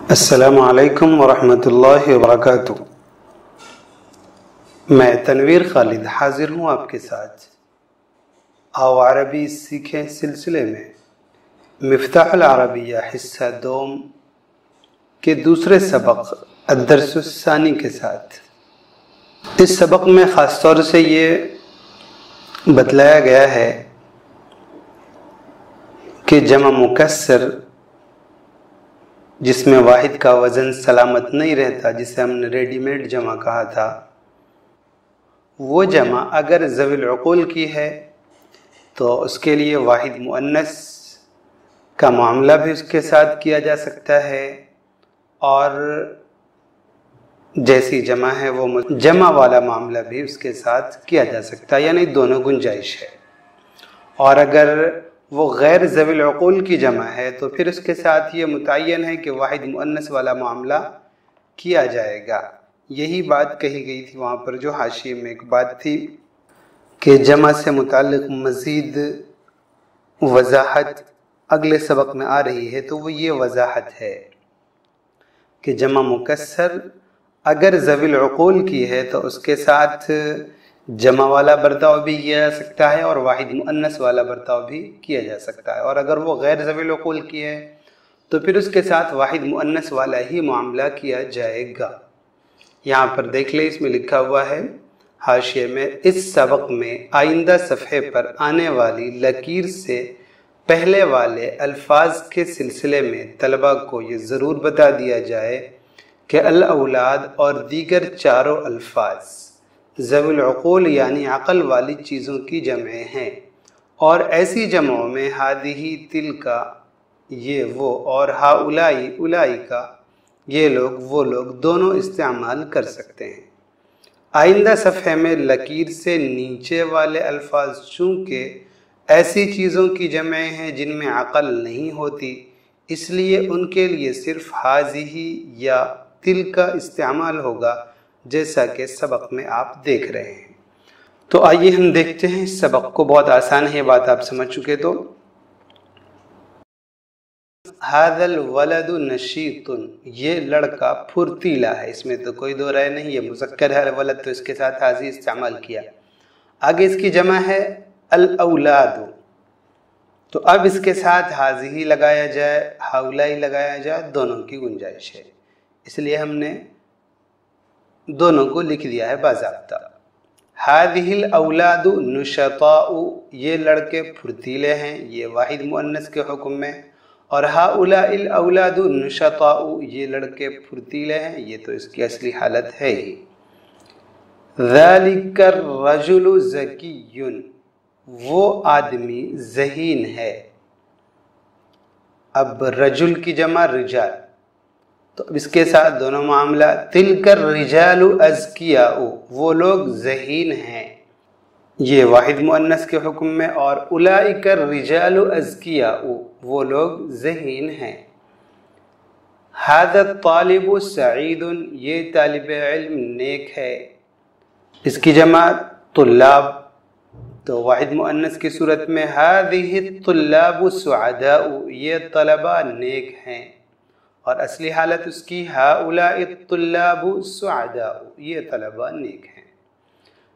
السلام علیکم ورحمۃ اللہ وبرکاتہ۔ میں تنویر خالد حاضر ہوں آپ کے ساتھ آؤ عربی سیکھیں سلسلے میں مفتاح العربیہ حصہ دوم کے دوسرے سبق الدرس الثانی کے ساتھ۔ اس سبق میں خاص طور سے یہ بتلایا گیا ہے کہ جمع مکسر جس میں واحد کا وزن سلامت نہیں رہتا، جسے ہم نے ریڈی میڈ جمع کہا تھا، وہ جمع اگر ذوی العقول کی ہے تو اس کے لیے واحد مؤنث کا معاملہ بھی اس کے ساتھ کیا جا سکتا ہے، اور جیسی جمع ہے وہ جمع والا معاملہ بھی اس کے ساتھ کیا جا سکتا ہے، یعنی دونوں گنجائش ہے۔ اور اگر وہ غیر ذوی العقول کی جمع ہے تو پھر اس کے ساتھ یہ متعین ہے کہ واحد مؤنث والا معاملہ کیا جائے گا۔ یہی بات کہی گئی تھی وہاں پر، جو حاشیے میں ایک بات تھی کہ جمع سے متعلق مزید وضاحت اگلے سبق میں آ رہی ہے، تو وہ یہ وضاحت ہے کہ جمع مکسر اگر ذوی العقول کی ہے تو اس کے ساتھ جمع والا برتاؤ بھی کیا جا سکتا ہے اور واحد مؤنث والا برتاؤ بھی کیا جا سکتا ہے، اور اگر وہ غیر ذوی العقول کی ہے تو پھر اس کے ساتھ واحد مؤنث والا ہی معاملہ کیا جائے گا۔ یہاں پر دیکھ لیں، اس میں لکھا ہوا ہے حاشیے میں، اس سبق میں آئندہ صفحے پر آنے والی لکیر سے پہلے والے الفاظ کے سلسلے میں طلبہ کو یہ ضرور بتا دیا جائے کہ الاولاد اور دیگر چاروں الفاظ ذوی العقول یعنی عقل والی چیزوں کی جمع ہیں، اور ایسی جمعوں میں ہادہی تلکا یہ وہ اور ہاؤلائی اولائی کا یہ لوگ وہ لوگ دونوں استعمال کر سکتے ہیں۔ آئندہ صفحے میں لکیر سے نیچے والے الفاظ چونکہ ایسی چیزوں کی جمع ہیں جن میں عقل نہیں ہوتی، اس لیے ان کے لیے صرف ہذہ یا تلکا استعمال ہوگا، جیسا کہ سبق میں آپ دیکھ رہے ہیں۔ تو آئیے ہم دیکھتے ہیں اس سبق کو، بہت آسان ہے، یہ بات آپ سمجھ چکے۔ تو ھذا الولد نشیط، یہ لڑکا پھرتیلا ہے، اس میں تو کوئی دو رائے نہیں، یہ مذکر ہے الولد تو اس کے ساتھ ھذہ استعمال کیا۔ آگے اس کی جمع ہے الاولاد، تو اب اس کے ساتھ ھذہ لگایا جائے ہؤلاء لگایا جائے، دونوں کی گنجائش ہے، اس لیے ہم نے دونوں کو لکھ دیا ہے باضابطہ۔ ھذہ الاولاد نشطاء، یہ لڑکے پھرتیلے ہیں، یہ واحد مؤنث کے حکم میں، اور ہؤلاء الاولاد نشطاء، یہ لڑکے پھرتیلے ہیں، یہ تو اس کی اصلی حالت ہے ہی۔ ذالک الرجل ذکی، وہ آدمی ذہین ہے۔ اب رجل کی جمع رجال، تو اب اس کے ساتھ دونوں معاملہ، تلک الرجال اذکیاء، وہ لوگ ذہین ہیں، یہ واحد مؤنث کے حکم میں، اور اولئک الرجال اذکیاء، وہ لوگ ذہین ہیں۔ ھذا الطالب سعید، یہ طالب علم نیک ہے، اس کی جمع طلاب، تو واحد مؤنث کی صورت میں ھذہ الطلاب سعداء، یہ طلبہ نیک ہیں، اور اصلی حالت اس کی ہؤلاء الطلاب سعداء، یہ طلبہ نیک ہیں۔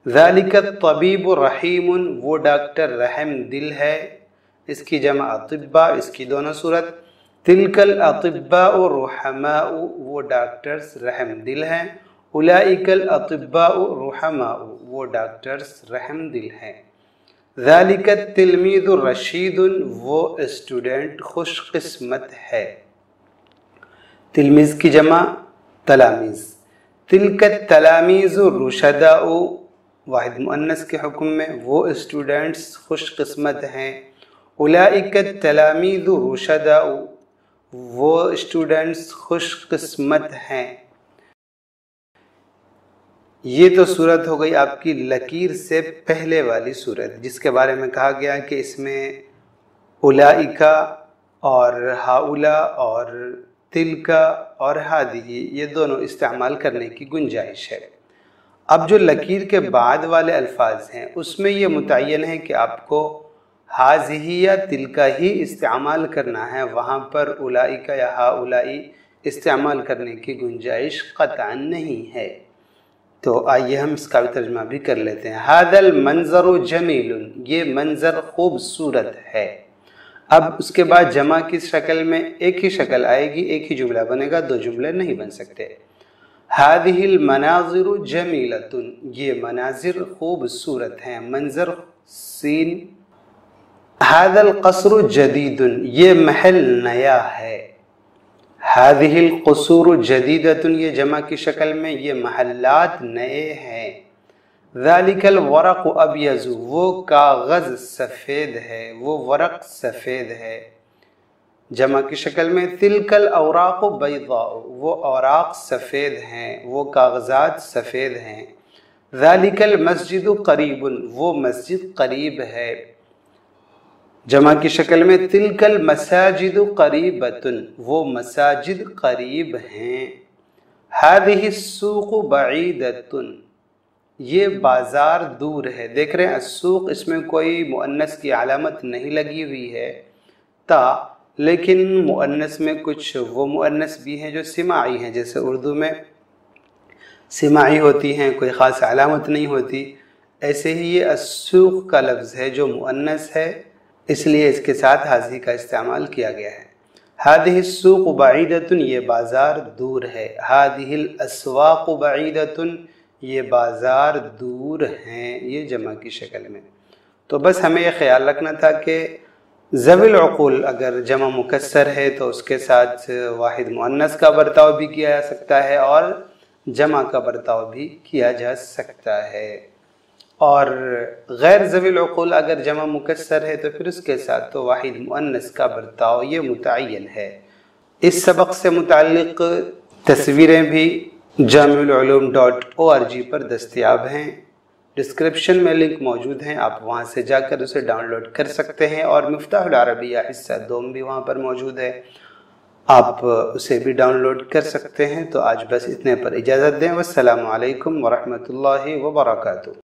ذالک الطبیب رحیم، وہ ڈاکٹر رحم دل ہے، اس کی جمع اطباء، اس کی دونوں صورت، تلک الاطباء رحماء، وہ ڈاکٹرز رحم دل ہیں، اولئک الاطباء رحماء، وہ ڈاکٹرز رحم دل ہیں۔ ذالک التلمیذ رشید، وہ اسٹوڈنٹ خوش قسمت ہے، تلمیذ کی جمع تلامیذ، تلک التلامیذ رشداء، واحد مؤنث کے حکم میں، وہ اسٹوڈنٹس خوش قسمت ہیں، اولئک التلامیذ رشداء، وہ اسٹوڈنٹس خوش قسمت ہیں۔ یہ تو صورت ہو گئی آپ کی لکیر سے پہلے والی صورت، جس کے بارے میں کہا گیا کہ اس میں اولئک اور ہؤلاء اور تلکا اور ھذہ یہ دونوں استعمال کرنے کی گنجائش ہے۔ اب جو لکیر کے بعد والے الفاظ ہیں اس میں یہ متعین ہے کہ آپ کو ھذہ یا تلکا ہی استعمال کرنا ہے، وہاں پر اولئک یا ہؤلاء استعمال کرنے کی گنجائش قطعاً نہیں ہے۔ تو آئیے ہم اس کا بھی ترجمہ بھی کر لیتے ہیں۔ ھذا المنظر جمیل، یہ منظر خوبصورت ہے۔ اب اس کے بعد جمع کی شکل میں ایک ہی شکل آئے گی، ایک ہی جملہ بنے گا، دو جملے نہیں بن سکتے۔ ھذہ المناظر جمیلۃ، یہ مناظر خوبصورت ہیں، منظر سین۔ ھذا القصر جدید، یہ محل نیا ہے۔ ھذہ القصور جدیدۃ، یہ جمع کی شکل میں یہ محلات نئے ہیں۔ ذالک الورق ابیض، وہ کاغذ سفید ہے، وہ ورق سفید ہے۔ جمع کی شکل میں تلک الاوراق بیضاء، وہ اوراق سفید ہیں، وہ کاغذات سفید ہیں۔ ذالک المسجد قریب، وہ مسجد قریب ہے۔ جمع کی شکل میں تلک المساجد قریبۃ، وہ مساجد قریب ہیں۔ ھذہ السوق بعیدۃ، یہ بازار دور ہے۔ دیکھ رہے ہیں السوق، اس میں کوئی مؤنث کی علامت نہیں لگی ہوئی ہے تا، لیکن مؤنث میں کچھ وہ مؤنث بھی ہیں جو سماعی ہیں، جیسے اردو میں سماعی ہوتی ہیں، کوئی خاص علامت نہیں ہوتی، ایسے ہی یہ السوق کا لفظ ہے جو مؤنث ہے، اس لیے اس کے ساتھ ھذہ کا استعمال کیا گیا ہے۔ ھذہ السوق بعیدۃ، یہ بازار دور ہے۔ ھذہ الاسواق بعیدۃ، یہ بازار دور ہیں، یہ جمع کی شکل میں۔ تو بس ہمیں یہ خیال رکھنا تھا کہ ذوی العقول اگر جمع مکسر ہے تو اس کے ساتھ واحد مؤنث کا برتاؤ بھی کیا جا سکتا ہے اور جمع کا برتاؤ بھی کیا جا سکتا ہے، اور غیر ذوی العقول اگر جمع مکسر ہے تو پھر اس کے ساتھ تو واحد مؤنث کا برتاؤ یہ متعین ہے۔ اس سبق سے متعلق تصویریں بھی جامعالعلوم.org پر دستیاب ہیں، ڈسکرپشن میں لنک موجود ہیں، آپ وہاں سے جا کر اسے ڈاؤن لوڈ کر سکتے ہیں، اور مفتاح العربیہ حصہ 2 بھی وہاں پر موجود ہے، آپ اسے بھی ڈاؤن لوڈ کر سکتے ہیں۔ تو آج بس اتنے پر اجازت دیں، والسلام علیکم ورحمۃ اللہ وبرکاتہ۔